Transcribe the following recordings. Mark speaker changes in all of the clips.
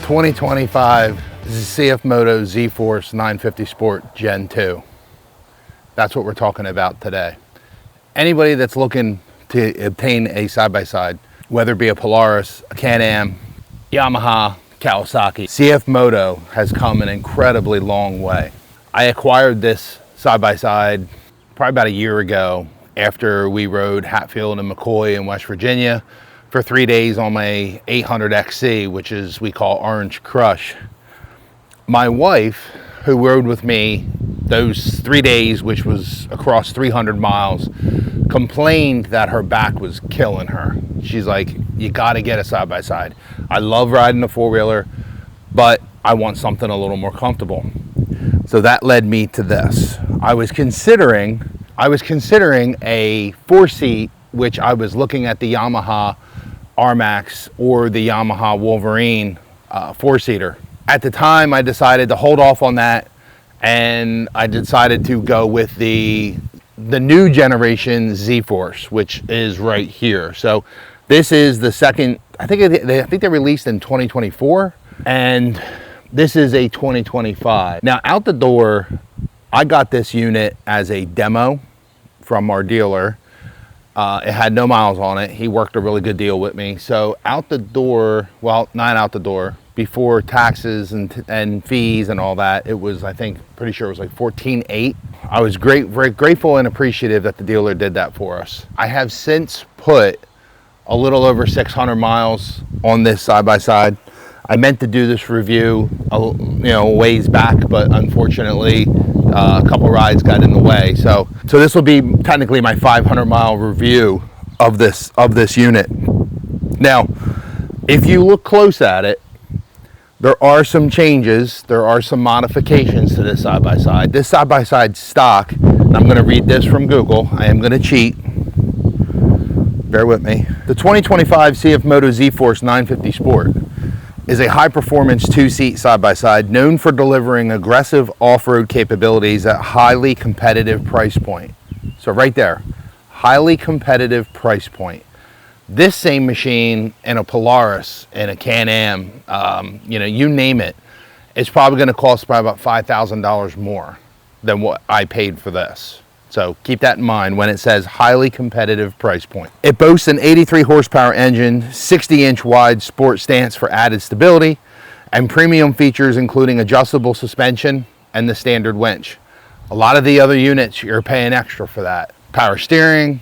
Speaker 1: 2025 CFMoto ZForce 950 Sport Gen 2. That's what we're talking about today. Anybody that's looking to obtain a side-by-side, whether it be a Polaris, a Can-Am, Yamaha, Kawasaki, CFMoto has come an incredibly long way. I acquired this side-by-side probably about a year ago after we rode Hatfield and McCoy in West Virginia for 3 days on my 800XC, which is we call Orange Crush. My wife, who rode with me those 3 days, which was across 300 miles, complained that her back was killing her. She's like, you gotta get a side-by-side. I love riding a four-wheeler, but I want something a little more comfortable. So that led me to this. I was considering a four-seat, which I was looking at the Yamaha R-Max or the Yamaha Wolverine four-seater. At the time, I decided to hold off on that, and I decided to go with the new generation ZForce, which is right here. So this is the second, I think they released in 2024, and this is a 2025. Now out the door, I got this unit as a demo from our dealer. It had no miles on it. He worked a really good deal with me. So out the door, well, not out the door, before taxes and fees and all that, it was, I think, pretty sure it was like $14,800. I was very grateful and appreciative that the dealer did that for us. I have since put a little over 600 miles on this side-by-side. I meant to do this review, a ways back, but unfortunately, a couple rides got in the way. So this will be technically my 500-mile review of this unit. Now, if you look close at it, there are some changes, there are some modifications to this side-by-side. This side-by-side stock, and I'm going to read this from Google. I am going to cheat. Bear with me. The 2025 CFMoto ZForce 950 Sport is a high-performance two-seat side-by-side known for delivering aggressive off-road capabilities at highly competitive price point. So right there, highly competitive price point. This same machine in a Polaris, in a Can-Am, you name it, it's probably going to cost probably about $5,000 more than what I paid for this. So keep that in mind when it says highly competitive price point. It boasts an 83 horsepower engine, 60-inch wide sport stance for added stability, and premium features including adjustable suspension and the standard winch. A lot of the other units, you're paying extra for that. Power steering,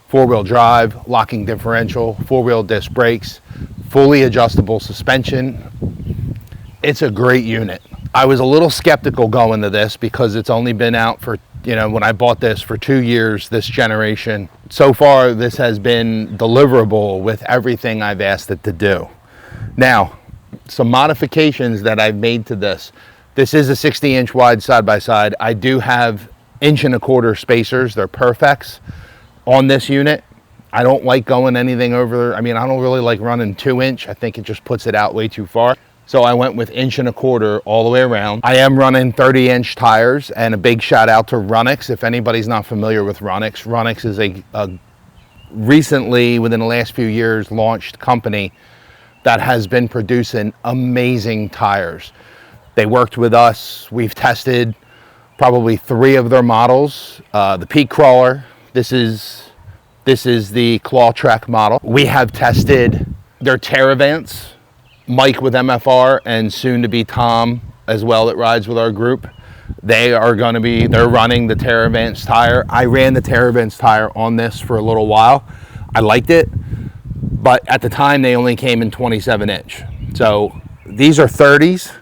Speaker 1: four-wheel drive, locking differential, four-wheel disc brakes, fully adjustable suspension. It's a great unit. I was a little skeptical going to this because it's only been out for, when I bought this, for 2 years, this generation. So far, this has been deliverable with everything I've asked it to do. Now, some modifications that I've made to this. This is a 60-inch wide side-by-side. I do have 1.25 inch spacers. They're perfects on this unit. I don't like going anything over, I don't really like running 2-inch. I think it just puts it out way too far. So I went with 1.25 inch all the way around. I am running 30-inch tires, and a big shout out to Runnix. If anybody's not familiar with Runnix, Runnix is a recently, within the last few years, launched company that has been producing amazing tires. They worked with us. We've tested probably 3 of their models. The Peak Crawler, this is the Claw Trek model. We have tested their Terravance, Mike with MFR, and soon to be Tom as well that rides with our group. They're running the Terravance tire. I ran the Terravance tire on this for a little while. I liked it, but at the time they only came in 27-inch. So these are 30s.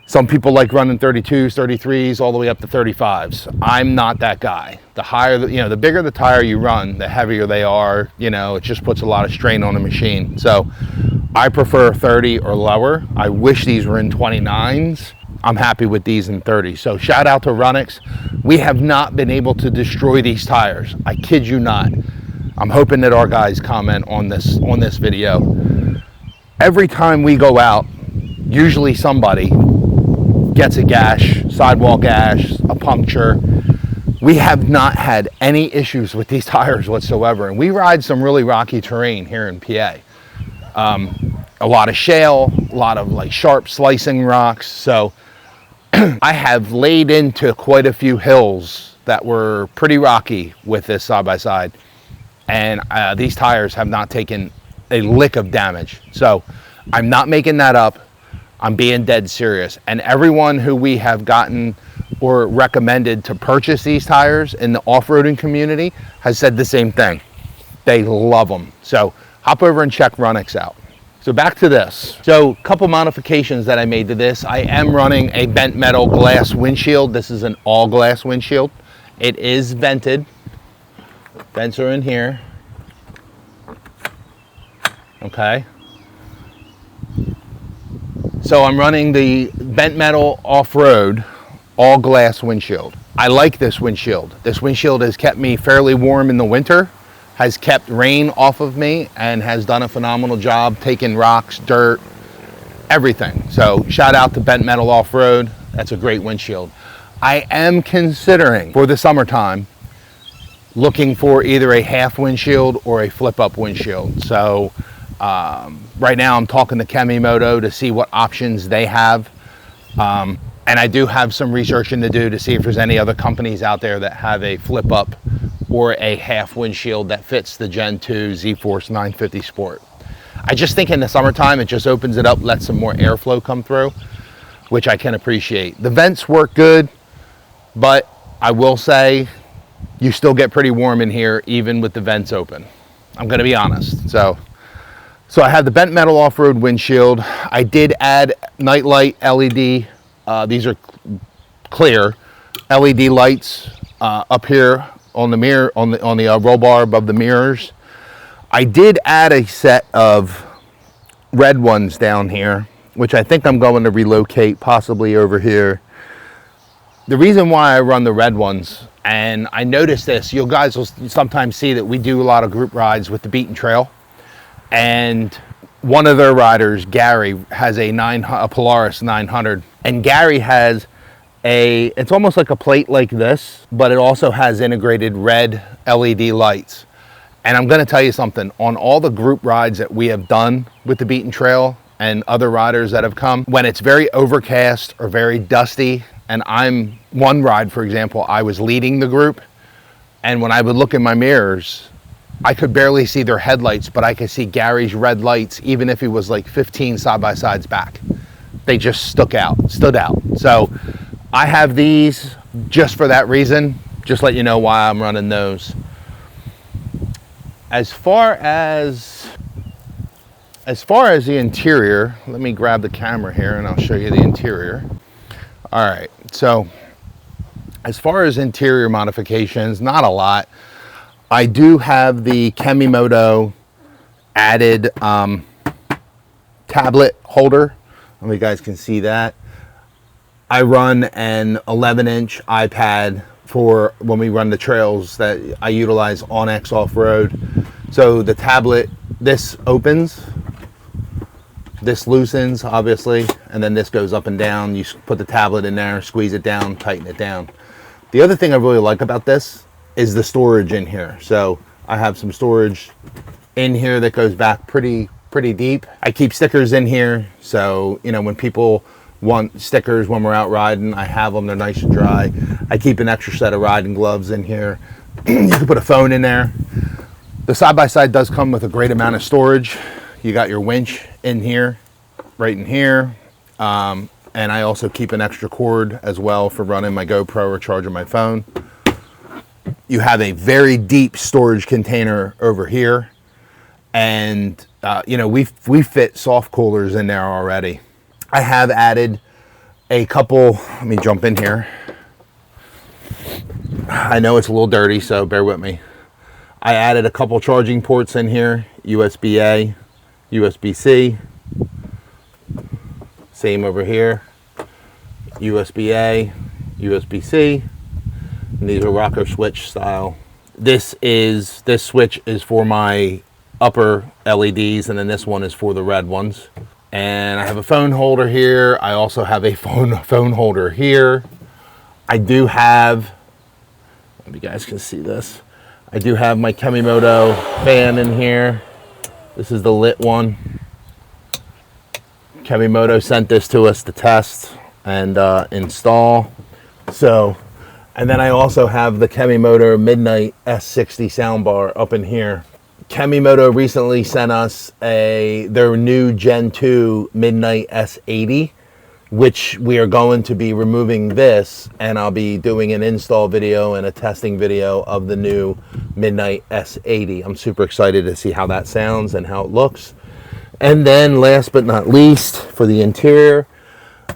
Speaker 1: Some people like running 32s, 33s, all the way up to 35s. I'm not that guy. The higher, the bigger the tire you run, the heavier they are. It just puts a lot of strain on the machine. So I prefer 30 or lower. I wish these were in 29s. I'm happy with these in 30. So shout out to Runnix. We have not been able to destroy these tires. I kid you not. I'm hoping that our guys comment on this video. Every time we go out, usually somebody gets a gash, sidewall gash, a puncture. We have not had any issues with these tires whatsoever. And we ride some really rocky terrain here in PA. a lot of shale, a lot of like sharp slicing rocks. So I have laid into quite a few hills that were pretty rocky with this side-by-side. And these tires have not taken a lick of damage. So I'm not making that up. I'm being dead serious. And everyone who we have gotten or recommended to purchase these tires in the off-roading community has said the same thing. They love them. So hop over and check Runix out. So back to this. So a couple modifications that I made to this. I am running a bent metal glass windshield. This is an all glass windshield. It is vented. Vents are in here. Okay. So I'm running the bent metal off-road all glass windshield. I like this windshield. This windshield has kept me fairly warm in the winter, has kept rain off of me, and has done a phenomenal job taking rocks, dirt, everything. So shout out to Bent Metal Off-Road. That's a great windshield. I am considering for the summertime looking for either a half windshield or a flip-up windshield. So right now I'm talking to CFMoto to see what options they have. And I do have some researching to do to see if there's any other companies out there that have a flip-up or a half windshield that fits the Gen 2 ZForce 950 Sport. I just think in the summertime, it just opens it up, lets some more airflow come through, which I can appreciate. The vents work good, but I will say you still get pretty warm in here, even with the vents open. I'm gonna be honest. So I have the bent metal off-road windshield. I did add nightlight LED. These are clear LED lights up here on the mirror, on the roll bar above the mirrors. I did add a set of red ones down here, which I think I'm going to relocate possibly over here. The reason why I run the red ones, and I noticed this, you guys will sometimes see that we do a lot of group rides with the Beaten Trail, and one of their riders, Gary, has a Polaris 900, and Gary has it's almost like a plate like this, but it also has integrated red LED lights. And I'm gonna tell you something, on all the group rides that we have done with the Beaten Trail and other riders that have come, when it's very overcast or very dusty, and one ride, for example, I was leading the group, and when I would look in my mirrors, I could barely see their headlights, but I could see Gary's red lights, even if he was like 15 side-by-sides back. They just stood out. So I have these just for that reason. Just let you know why I'm running those. As far as the interior, let me grab the camera here and I'll show you the interior. All right, so as far as interior modifications, not a lot. I do have the CFMoto added tablet holder. I don't know if you guys can see that. I run an 11-inch iPad for when we run the trails that I utilize on X Off-Road. So the tablet, this opens, this loosens obviously, and then this goes up and down. You put the tablet in there, squeeze it down, tighten it down. The other thing I really like about this is the storage in here. So I have some storage in here that goes back pretty deep. I keep stickers in here, so you know when people want stickers when we're out riding, I have them, they're nice and dry. I keep an extra set of riding gloves in here. You can put a phone in there. The side-by-side does come with a great amount of storage. You got your winch in here, right in here. And I also keep an extra cord as well for running my GoPro or charging my phone. You have a very deep storage container over here. And you know, we fit soft coolers in there already. I have added a couple, let me jump in here. I know it's a little dirty, so bear with me. I added a couple charging ports in here, USB-A, USB-C. Same over here, USB-A, USB-C. And these are rocker switch style. This switch is for my upper LEDs, and then this one is for the red ones. And I have a phone holder here. I also have a phone holder here. I do have, if you guys can see this, I do have my CFMoto fan in here. This is the lit one. CFMoto sent this to us to test and install. So, and then I also have the CFMoto Midnight S60 soundbar up in here. CFMoto recently sent us their new Gen 2 Midnight S80, which we are going to be removing this, and I'll be doing an install video and a testing video of the new Midnight S80. I'm super excited to see how that sounds and how it looks. And then last but not least, for the interior,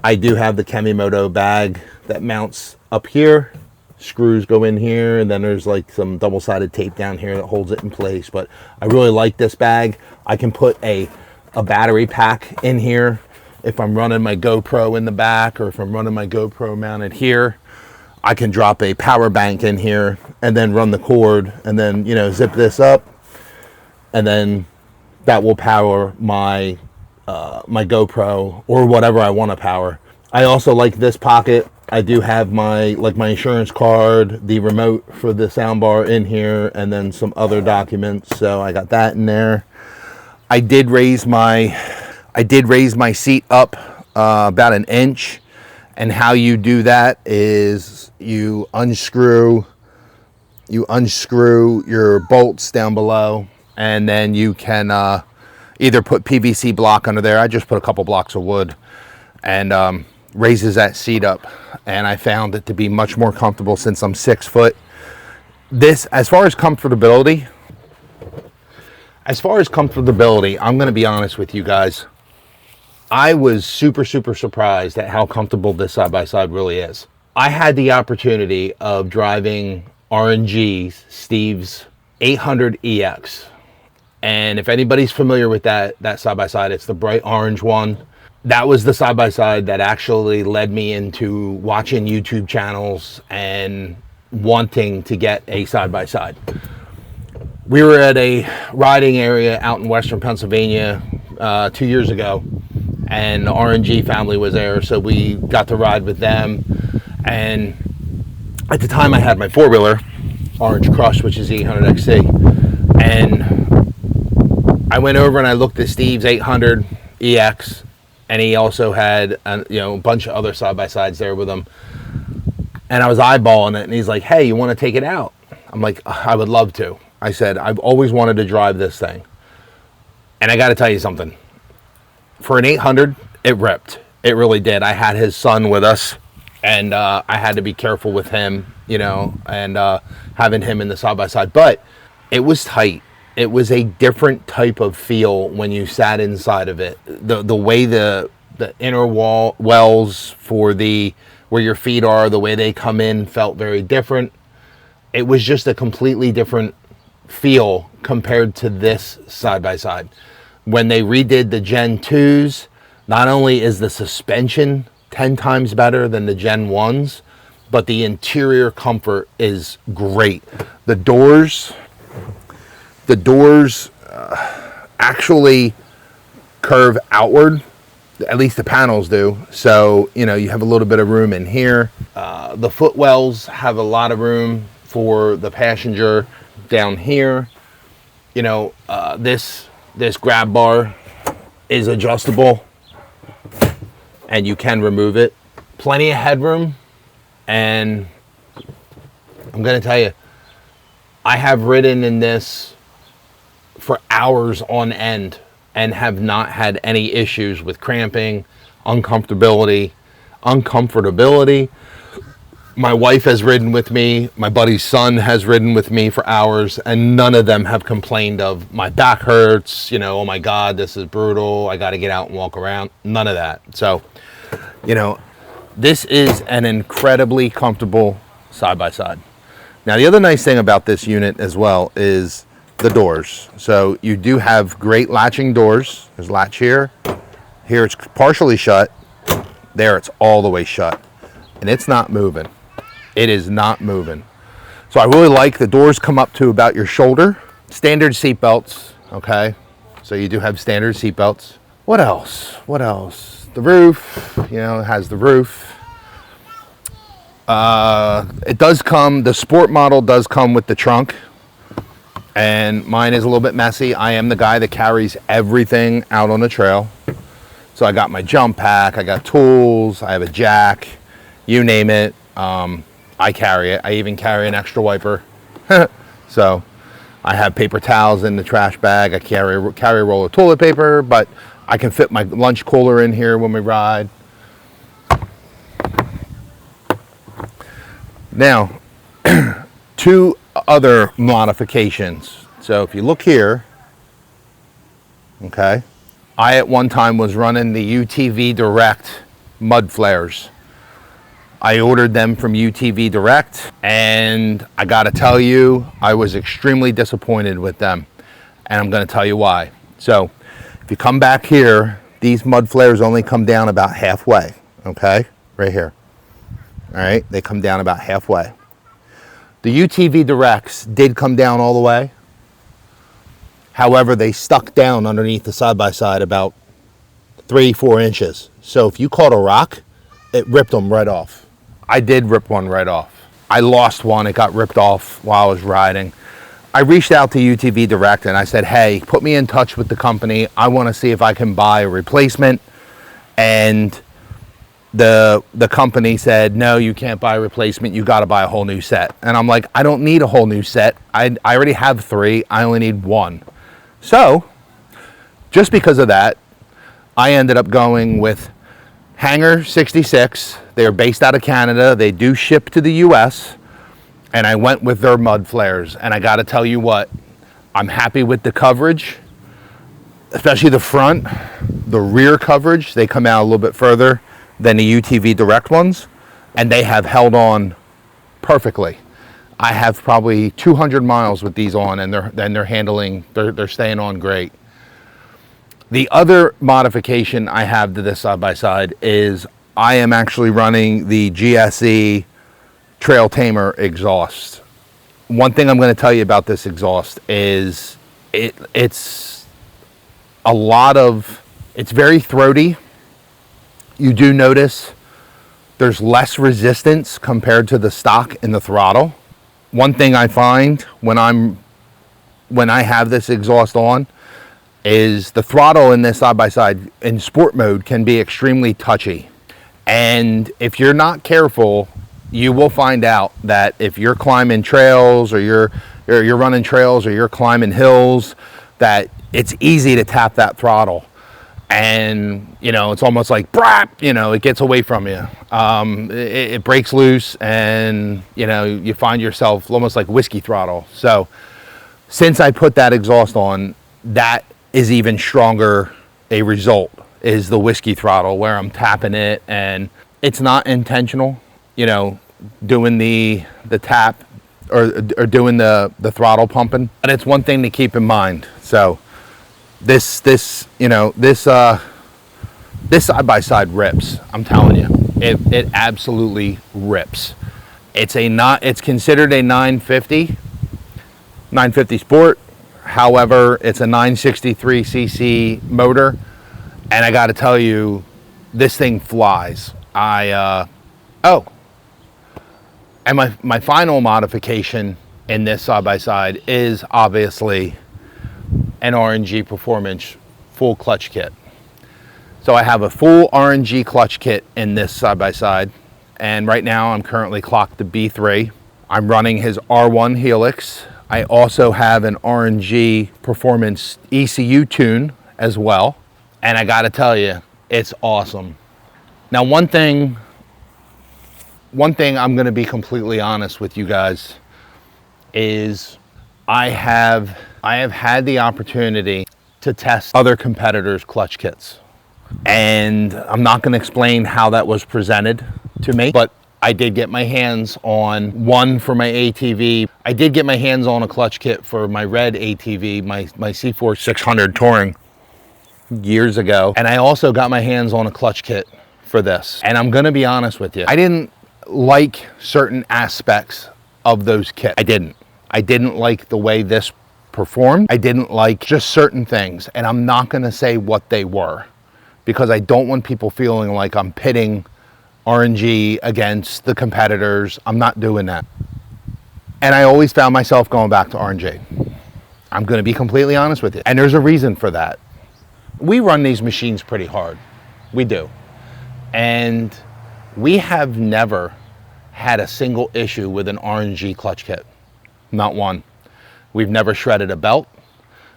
Speaker 1: I do have the CFMoto bag that mounts up here. Screws go in here, and then there's like some double-sided tape down here that holds it in place. But I really like this bag. I can put a battery pack in here if I'm running my GoPro in the back, or if I'm running my GoPro mounted here. I can drop a power bank in here and then run the cord, and then, you know, zip this up, and then that will power my my GoPro or whatever I want to power. I also like this pocket. I do have my insurance card, the remote for the soundbar in here, and then some other documents. So I got that in there. I did raise my seat up about an inch, and how you do that is you unscrew your bolts down below, and then you can either put PVC block under there. I just put a couple blocks of wood, and raises that seat up, and I found it to be much more comfortable since I'm 6 foot. This, as far as comfortability, I'm going to be honest with you guys. I was super surprised at how comfortable this side-by-side really is. I had the opportunity of driving R&G's, Steve's 800EX. And if anybody's familiar with that side-by-side, it's the bright orange one. That was the side-by-side that actually led me into watching YouTube channels and wanting to get a side-by-side. We were at a riding area out in Western Pennsylvania 2 years ago, and the R&G family was there, so we got to ride with them. And at the time I had my four-wheeler, Orange Crush, which is the 800XC, and I went over and I looked at Steve's 800EX, and he also had a bunch of other side-by-sides there with him, and I was eyeballing it, and he's like, hey, you want to take it out? I'm like, I would love to. I said, I've always wanted to drive this thing. And I got to tell you something. For an 800, it ripped. It really did. I had his son with us, and I had to be careful with him, and having him in the side-by-side. But it was tight. It was a different type of feel when you sat inside of it. The way the inner wells for where your feet are, the way they come in, felt very different. It was just a completely different feel compared to this side-by-side. When they redid the Gen 2s, not only is the suspension 10 times better than the Gen 1s, but the interior comfort is great. The doors actually curve outward, at least the panels do. So, you have a little bit of room in here. The footwells have a lot of room for the passenger down here. This grab bar is adjustable, and you can remove it. Plenty of headroom, and I'm going to tell you, I have ridden in this for hours on end and have not had any issues with cramping, uncomfortability. My wife has ridden with me. My buddy's son has ridden with me for hours, and none of them have complained of my back hurts, oh my God, this is brutal, I got to get out and walk around. None of that. So, this is an incredibly comfortable side-by-side. Now, the other nice thing about this unit as well is the doors. So you do have great latching doors. There's latch here. Here it's partially shut. There it's all the way shut. And it's not moving. It is not moving. So I really like the doors come up to about your shoulder. Standard seat belts, okay? So you do have standard seat belts. What else? The roof, it has the roof. It does come, the sport model does come with the trunk, and mine is a little bit messy. I am the guy that carries everything out on the trail. So I got my jump pack, I got tools, I have a jack, you name it. I carry it. I even carry an extra wiper. So I have paper towels in the trash bag. I carry a roll of toilet paper, but I can fit my lunch cooler in here when we ride. Now, two other modifications. So if you look here, okay, I at one time was running the UTV Direct mud flares. I ordered them from UTV Direct, and I gotta tell you, I was extremely disappointed with them. And I'm gonna tell you why. So if you come back here, these mud flares only come down about halfway, okay? Right here. All right, they come down about halfway. The UTV Directs did come down all the way. However, they stuck down underneath the side-by-side about 3-4 inches. So if you caught a rock, it ripped them right off. I did rip one right off. I lost one, it got ripped off while I was riding. I reached out to UTV Direct and I said, hey, put me in touch with the company. I wanna see if I can buy a replacement. And the company said, no, you can't buy a replacement, you gotta buy a whole new set. And I'm like, I don't need a whole new set. I already have 3, I only need 1. So, just because of that, I ended up going with Hanger 66. They're based out of Canada. They do ship to the US. And I went with their mud flares. And I gotta tell you what, I'm happy with the coverage, especially the front. The rear coverage, they come out a little bit further than the UTV Direct ones. And they have held on perfectly. I have probably 200 miles with these on, and they're handling, they're staying on great. The other modification I have to this side-by-side is I am actually running the GSE Trail Tamer exhaust. One thing I'm going to tell you about this exhaust is it's very throaty. You do notice there's less resistance compared to the stock in the throttle. One thing I find when I have this exhaust on is the throttle in this side-by-side in sport mode can be extremely touchy. And if you're not careful, you will find out that if you're climbing trails or you're running trails or you're climbing hills, that it's easy to tap that throttle. And, you know, it's almost like, brap, you know, it gets away from you. It breaks loose and, you know, you find yourself almost like whiskey throttle. So since I put that exhaust on, that is even stronger a result, is the whiskey throttle, where I'm tapping it and it's not intentional, you know, doing the tap or doing the throttle pumping. And it's one thing to keep in mind. So this side-by-side rips. I'm telling you, it absolutely rips. It's considered a 950 Sport. However, it's a 963cc motor, and I got to tell you, this thing flies. And my final modification in this side-by-side is obviously an RNG Performance full clutch kit. So I have a full RNG clutch kit in this side-by-side, and right now I'm currently clocked to B3. I'm running his R1 Helix. I also have an RNG Performance ECU tune as well, and I gotta tell you, it's awesome. Now, one thing I'm gonna be completely honest with you guys is I have had the opportunity to test other competitors' clutch kits. And I'm not gonna explain how that was presented to me, but I did get my hands on one for my ATV. I did get my hands on a clutch kit for my red ATV, my CForce 600 Touring years ago. And I also got my hands on a clutch kit for this. And I'm gonna be honest with you, I didn't like certain aspects of those kits. I didn't like the way this performed. I didn't like just certain things. And I'm not gonna say what they were, because I don't want people feeling like I'm pitting RNG against the competitors. I'm not doing that. And I always found myself going back to RNG. I'm gonna be completely honest with you. And there's a reason for that. We run these machines pretty hard. We do. And we have never had a single issue with an RNG clutch kit. Not one. We've never shredded a belt.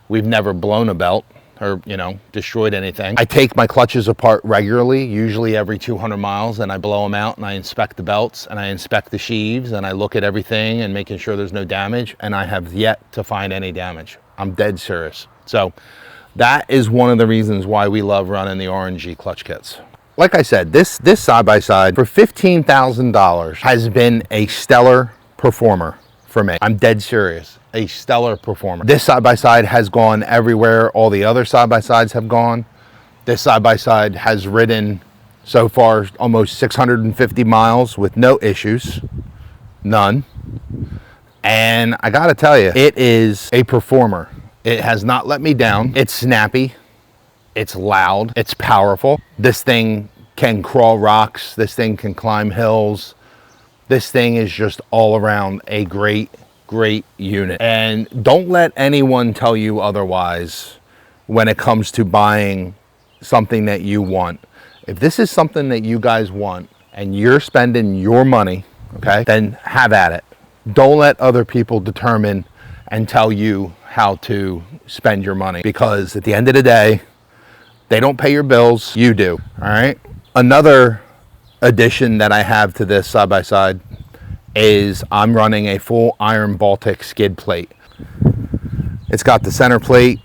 Speaker 1: We've never blown a belt or, you know, destroyed anything. I take my clutches apart regularly, usually every 200 miles, and I blow them out and I inspect the belts and I inspect the sheaves and I look at everything and making sure there's no damage, and I have yet to find any damage. I'm dead serious. So that is one of the reasons why we love running the RNG clutch kits. Like I said, this side-by-side for $15,000 has been a stellar performer for me. I'm dead serious, a stellar performer. This side-by-side has gone everywhere all the other side-by-sides have gone. This side-by-side has ridden so far almost 650 miles with no issues, none. And I gotta tell you, it is a performer. It has not let me down. It's snappy. It's loud, it's powerful. This thing can crawl rocks. This thing can climb hills. This thing is just all around a great, great unit. And don't let anyone tell you otherwise when it comes to buying something that you want. If this is something that you guys want and you're spending your money, okay, then have at it. Don't let other people determine and tell you how to spend your money, because at the end of the day, they don't pay your bills, you do, all right? Another addition that I have to this side-by-side is I'm running a full Iron Baltic skid plate. It's got the center plate.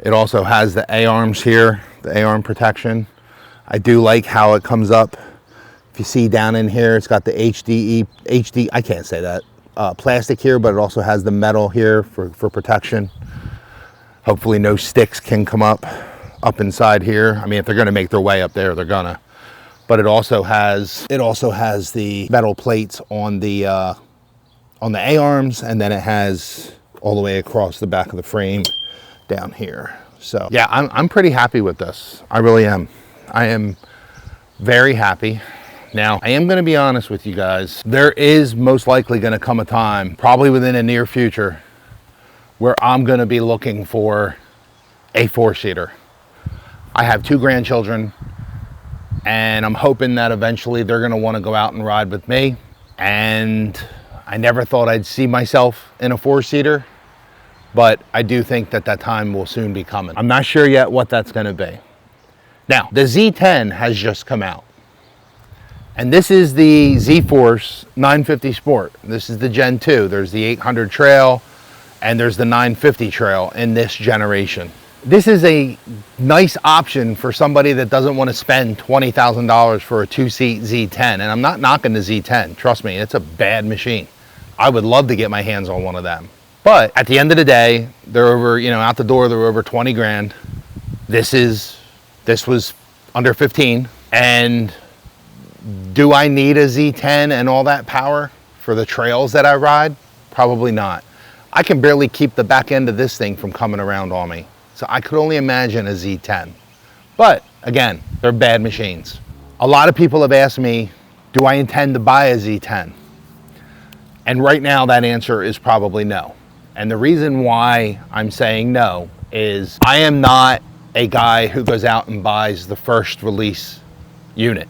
Speaker 1: It also has the A-arms here, the A-arm protection. I do like how it comes up. If you see down in here, it's got the I can't say that, plastic here, but it also has the metal here for protection. Hopefully no sticks can come up inside here. I mean, if they're gonna make their way up there, they're gonna. But it also has the metal plates on the A-arms, and then it has all the way across the back of the frame down here. So yeah, I'm pretty happy with this. I really am. I am very happy. Now, I am gonna be honest with you guys. There is most likely gonna come a time, probably within the near future, where I'm gonna be looking for a 4-seater. I have 2 grandchildren, and I'm hoping that eventually they're gonna wanna go out and ride with me. And I never thought I'd see myself in a 4-seater, but I do think that that time will soon be coming. I'm not sure yet what that's gonna be. Now, the Z10 has just come out. And this is the ZForce 950 Sport. This is the Gen 2. There's the 800 Trail, and there's the 950 Trail in this generation. This is a nice option for somebody that doesn't want to spend $20,000 for a 2-seat Z10. And I'm not knocking the Z10. Trust me, it's a bad machine. I would love to get my hands on one of them. But at the end of the day, they're over, you know, out the door, they're over 20 grand. This was under 15. And do I need a Z10 and all that power for the trails that I ride? Probably not. I can barely keep the back end of this thing from coming around on me. So I could only imagine a Z10. But again, they're bad machines. A lot of people have asked me, do I intend to buy a Z10? And right now that answer is probably no. And the reason why I'm saying no is I am not a guy who goes out and buys the first release unit.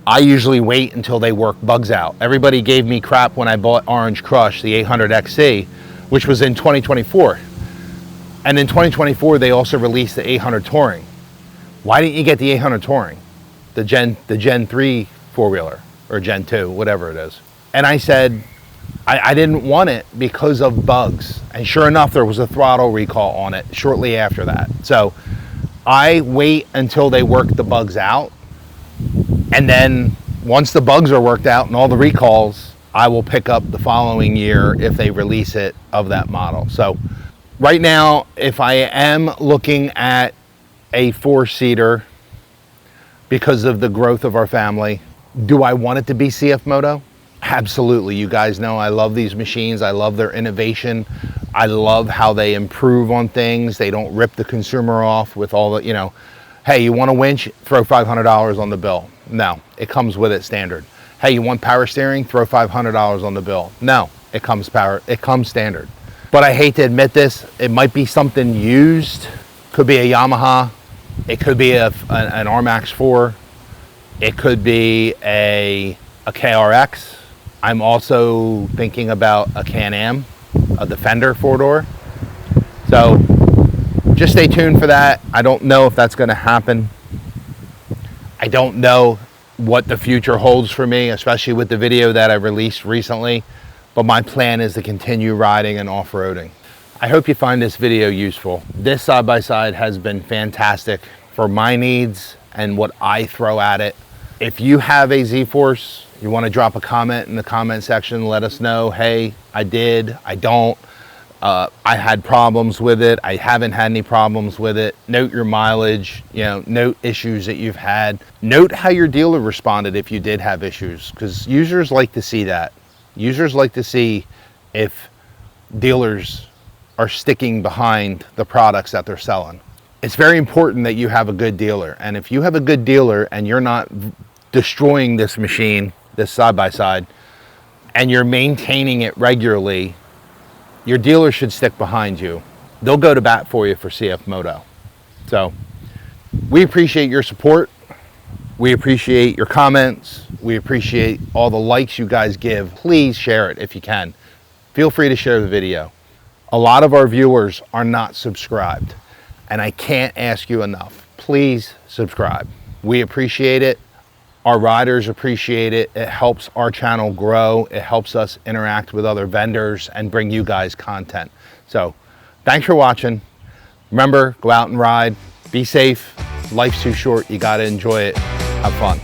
Speaker 1: I usually wait until they work bugs out. Everybody gave me crap when I bought Orange Crush, the 800XC, which was in 2024. And in 2024, they also released the 800 Touring. Why didn't you get the 800 Touring? The Gen 3 four-wheeler, or Gen 2, whatever it is. And I said, I didn't want it because of bugs. And sure enough, there was a throttle recall on it shortly after that. So I wait until they work the bugs out. And then once the bugs are worked out and all the recalls, I will pick up the following year if they release it of that model. So right now, if I am looking at a 4-seater because of the growth of our family, do I want it to be CFMoto? Absolutely. You guys know I love these machines. I love their innovation. I love how they improve on things. They don't rip the consumer off with all the, you know, hey, you want a winch? Throw $500 on the bill. No, it comes with it standard. Hey, you want power steering? Throw $500 on the bill. No, it comes standard. But I hate to admit this, it might be something used. Could be a Yamaha, It could be an RMAX 4. It could be a KRX. I'm also thinking about a Can-Am, a Defender 4-door. So just stay tuned for that. I don't know if that's going to happen. I don't know what the future holds for me, especially with the video that I released recently. But my plan is to continue riding and off-roading. I hope you find this video useful. This side-by-side has been fantastic for my needs and what I throw at it. If you have a ZForce, you want to drop a comment in the comment section, let us know, hey, I did, I don't. I had problems with it. I haven't had any problems with it. Note your mileage, note issues that you've had. Note how your dealer responded if you did have issues, because users like to see that. Users like to see if dealers are sticking behind the products that they're selling. It's very important that you have a good dealer. And if you have a good dealer and you're not destroying this machine, this side-by-side, and you're maintaining it regularly, your dealer should stick behind you. They'll go to bat for you for CFMoto. So we appreciate your support. We appreciate your comments. We appreciate all the likes you guys give. Please share it if you can. Feel free to share the video. A lot of our viewers are not subscribed, and I can't ask you enough. Please subscribe. We appreciate it. Our riders appreciate it. It helps our channel grow. It helps us interact with other vendors and bring you guys content. So thanks for watching. Remember, go out and ride. Be safe. Life's too short. You got to enjoy it. Have fun.